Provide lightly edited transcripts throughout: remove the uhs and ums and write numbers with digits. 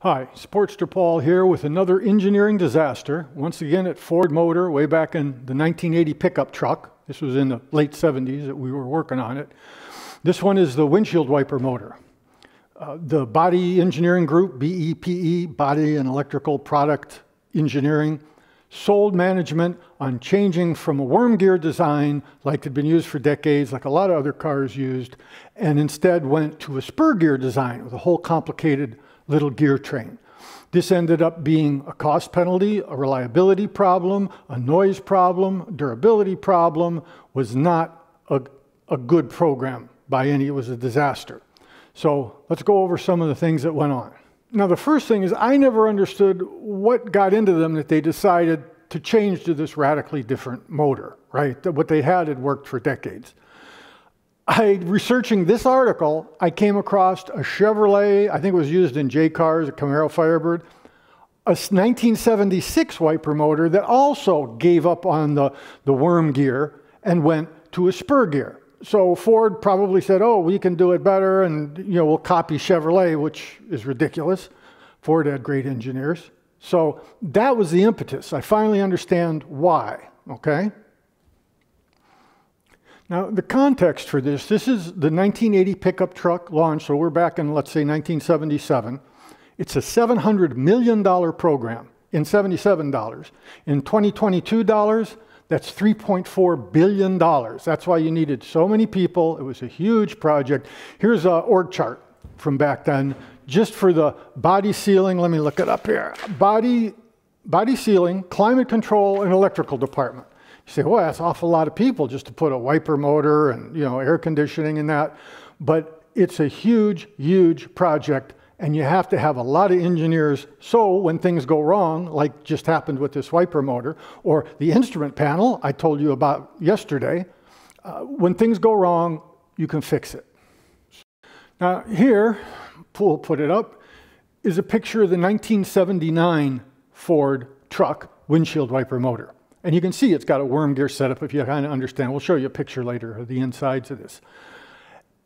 Hi, Sportster Paul here with another engineering disaster, once again at Ford Motor way back in the 1980 pickup truck. This was in the late 70s that we were working on it. This one is the windshield wiper motor. The Body Engineering Group, BEPE, Body and Electrical Product Engineering, sold management on changing from a worm gear design like had been used for decades, like a lot of other cars used, and instead went to a spur gear design with a whole complicated little gear train. This ended up being a cost penalty, a reliability problem, a noise problem, durability problem. Was not a good program by any, it was a disaster. So let's go over some of the things that went on. Now the first thing is I never understood what got into them that they decided to change to this radically different motor, right? What they had worked for decades. Researching this article, I came across a Chevrolet, I think it was used in J cars, a Camaro Firebird, a 1976 wiper motor that also gave up on the worm gear and went to a spur gear. So Ford probably said, oh, we can do it better and we'll copy Chevrolet, which is ridiculous. Ford had great engineers. So that was the impetus. I finally understand why, okay? Now, the context for this is the 1980 pickup truck launch, so we're back in, let's say, 1977. It's a $700 million program in $77. In 2022 dollars, that's $3.4 billion. That's why you needed so many people. It was a huge project. Here's an org chart from back then, just for the body sealing. Let me look it up here. Body sealing, climate control, and electrical department. You say, well, that's an awful lot of people just to put a wiper motor and air conditioning and that. But it's a huge, huge project, and you have to have a lot of engineers. So when things go wrong, like just happened with this wiper motor, or the instrument panel I told you about yesterday, when things go wrong, you can fix it. Now here, we'll put it up, is a picture of the 1979 Ford truck windshield wiper motor. And you can see it's got a worm gear setup if you kind of understand. We'll show you a picture later of the insides of this.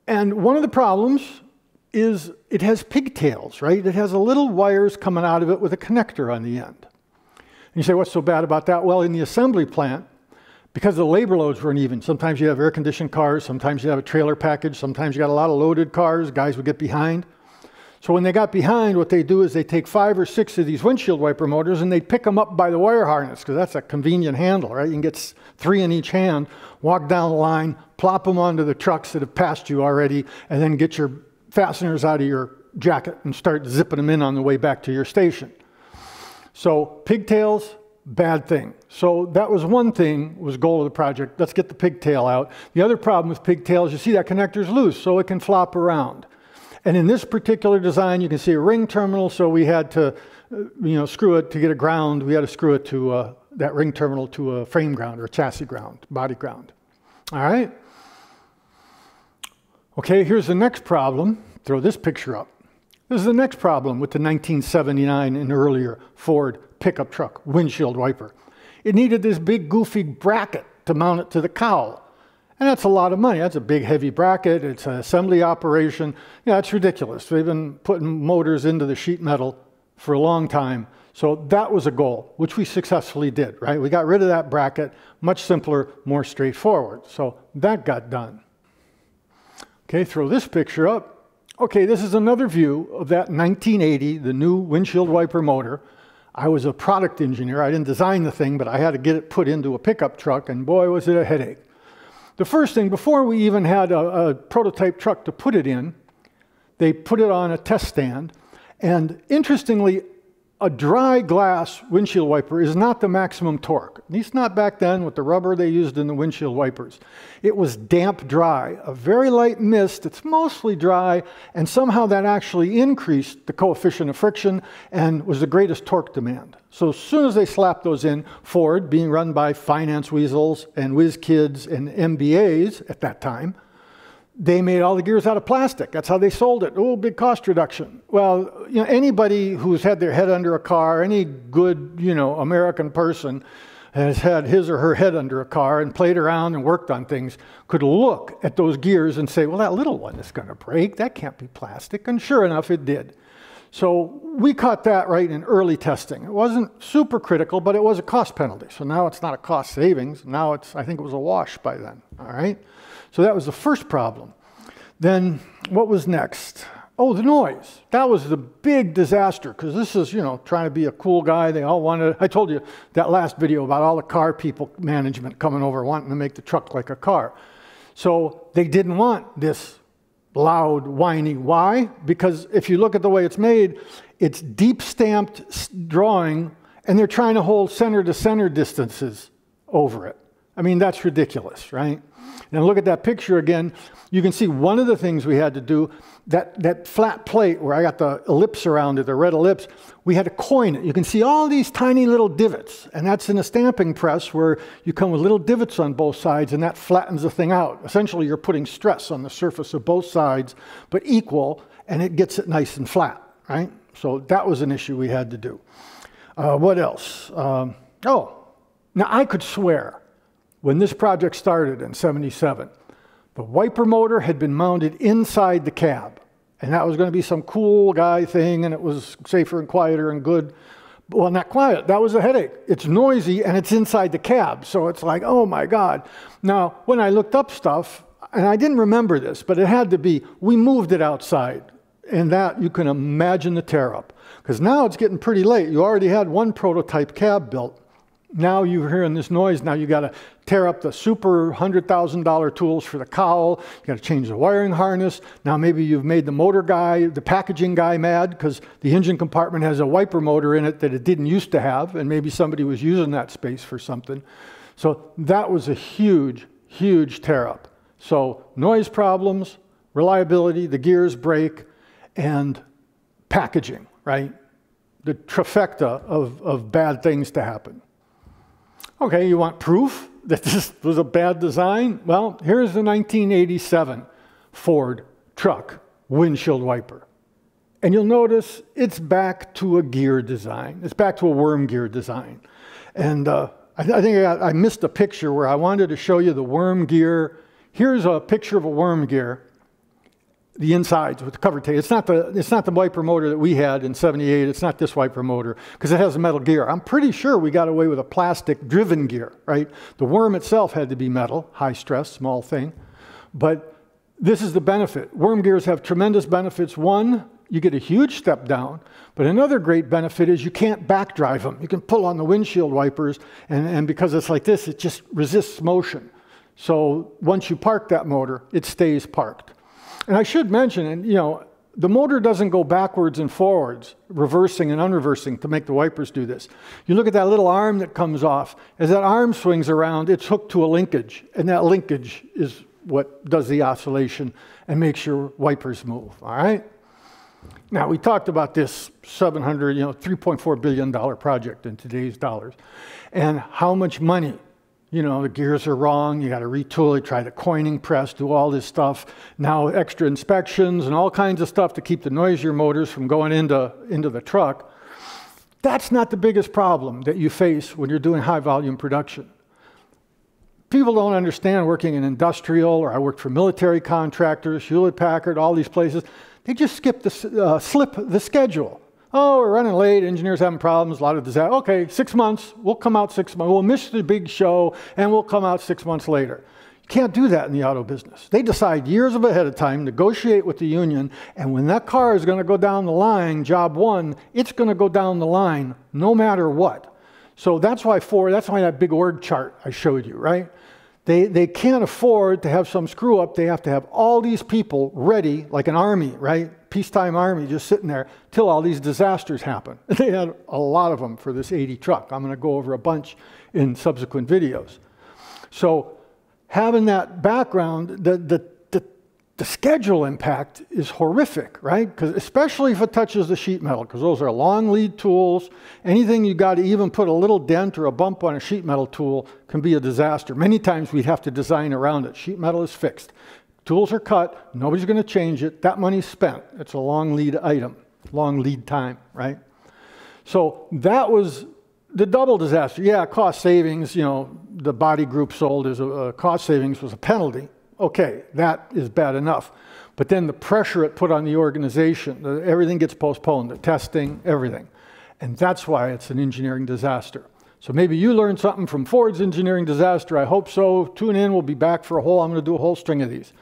And one of the problems is it has pigtails, right? It has a little wires coming out of it with a connector on the end. And you say, what's so bad about that? Well, in the assembly plant, because the labor loads weren't even, sometimes you have air-conditioned cars, sometimes you have a trailer package, sometimes you got a lot of loaded cars, guys would get behind. So when they got behind, what they do is they take 5 or 6 of these windshield wiper motors and they pick them up by the wire harness, because that's a convenient handle, right? You can get 3 in each hand, walk down the line, plop them onto the trucks that have passed you already, and then get your fasteners out of your jacket and start zipping them in on the way back to your station. So pigtails, bad thing. So that was one thing, was goal of the project. Let's get the pigtail out. The other problem with pigtails, you see that connector's loose, so it can flop around. And in this particular design, you can see a ring terminal, so we had to, screw it to get a ground. We had to screw it to that ring terminal to a frame ground or a chassis ground, body ground. All right? Okay, here's the next problem. Throw this picture up. This is the next problem with the 1979 and earlier Ford pickup truck windshield wiper. It needed this big goofy bracket to mount it to the cowl. And that's a lot of money. That's a big, heavy bracket. It's an assembly operation. Yeah, it's ridiculous. They've been putting motors into the sheet metal for a long time. So that was a goal, which we successfully did, right? We got rid of that bracket, much simpler, more straightforward. So that got done. Okay, throw this picture up. Okay, this is another view of that 1980, the new windshield wiper motor. I was a product engineer. I didn't design the thing, but I had to get it put into a pickup truck, and boy, was it a headache. The first thing, before we even had a prototype truck to put it in, they put it on a test stand. And interestingly, a dry glass windshield wiper is not the maximum torque. At least not back then with the rubber they used in the windshield wipers. It was damp dry, a very light mist. It's mostly dry, and somehow that actually increased the coefficient of friction and was the greatest torque demand. So as soon as they slapped those in, Ford, being run by finance weasels and whiz kids and MBAs at that time, they made all the gears out of plastic. That's how they sold it. Oh, big cost reduction. Well, anybody who's had their head under a car, any good, American person has had his or her head under a car and played around and worked on things, could look at those gears and say, well, that little one is going to break. That can't be plastic. And sure enough, it did. So we caught that right in early testing. It wasn't super critical, but it was a cost penalty. So now it's not a cost savings. Now I think it was a wash by then, all right? So that was the first problem. Then what was next? Oh, the noise. That was the big disaster, because this is, trying to be a cool guy. They all wanted, I told you that last video about all the car people, management coming over wanting to make the truck like a car. So they didn't want this loud, whiny. Why? Because if you look at the way it's made, it's deep stamped drawing, and they're trying to hold center to center distances over it. I mean, that's ridiculous, right? And look at that picture again. You can see one of the things we had to do, that flat plate where I got the ellipse around it, the red ellipse, we had to coin it. You can see all these tiny little divots, and that's in a stamping press where you come with little divots on both sides, and that flattens the thing out. Essentially, you're putting stress on the surface of both sides, but equal, and it gets it nice and flat, right? So that was an issue we had to do. What else? Now I could swear when this project started in '77, the wiper motor had been mounted inside the cab. And that was going to be some cool guy thing, and it was safer and quieter and good. Well, not quiet. That was a headache. It's noisy, and it's inside the cab. So it's like, oh, my God. Now, when I looked up stuff, and I didn't remember this, but it had to be, we moved it outside. And that, you can imagine the tear-up. Because now it's getting pretty late. You already had one prototype cab built. Now you're hearing this noise. Now you got to tear up the super $100,000 tools for the cowl. You got to change the wiring harness. Now maybe you've made the motor guy, the packaging guy mad because the engine compartment has a wiper motor in it that it didn't used to have, and maybe somebody was using that space for something. So that was a huge, huge tear up. So noise problems, reliability, the gears break, and packaging, right? The trifecta of bad things to happen. Okay, you want proof that this was a bad design? Well, here's the 1987 Ford truck windshield wiper. And you'll notice it's back to a gear design. It's back to a worm gear design. And I think I missed a picture where I wanted to show you the worm gear. Here's a picture of a worm gear. The insides with the cover tape. It's not the wiper motor that we had in '78. It's not this wiper motor because it has a metal gear. I'm pretty sure we got away with a plastic driven gear, right? The worm itself had to be metal, high stress, small thing. But this is the benefit. Worm gears have tremendous benefits. One, you get a huge step down. But another great benefit is you can't back drive them. You can pull on the windshield wipers, and because it's like this, it just resists motion. So once you park that motor, it stays parked. And I should mention, and the motor doesn't go backwards and forwards, reversing and unreversing to make the wipers do this. You look at that little arm that comes off. As that arm swings around, it's hooked to a linkage, and that linkage is what does the oscillation and makes your wipers move, all right? Now, we talked about this $3.4 billion project in today's dollars, and how much money. The gears are wrong, you got to retool it, try the coining press, do all this stuff. Now extra inspections and all kinds of stuff to keep the noisier motors from going into the truck. That's not the biggest problem that you face when you're doing high volume production. People don't understand working in industrial, or I worked for military contractors, Hewlett-Packard, all these places. They just slip the schedule. Oh, we're running late, engineers having problems, a lot of disaster. Okay, 6 months, we'll come out 6 months. We'll miss the big show, and we'll come out 6 months later. You can't do that in the auto business. They decide years ahead of time, negotiate with the union, and when that car is going to go down the line, job one, it's going to go down the line no matter what. So that's why that big org chart I showed you, right? They can't afford to have some screw up. They have to have all these people ready, like an army, right? Peacetime army just sitting there till all these disasters happen. They had a lot of them for this 80 truck. I'm going to go over a bunch in subsequent videos. So having that background, the schedule impact is horrific, right? Because especially if it touches the sheet metal, because those are long lead tools. Anything you got to even put a little dent or a bump on a sheet metal tool can be a disaster. Many times we'd have to design around it. Sheet metal is fixed. Tools are cut. Nobody's going to change it. That money's spent. It's a long lead item, long lead time, right? So that was the double disaster. Yeah, cost savings, the body group sold as a cost savings was a penalty. Okay, that is bad enough. But then the pressure it put on the organization, everything gets postponed, the testing, everything. And that's why it's an engineering disaster. So maybe you learned something from Ford's engineering disaster. I hope so. Tune in. We'll be back for I'm going to do a whole string of these.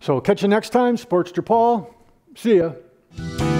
So catch you next time. Sportster Paul. See ya.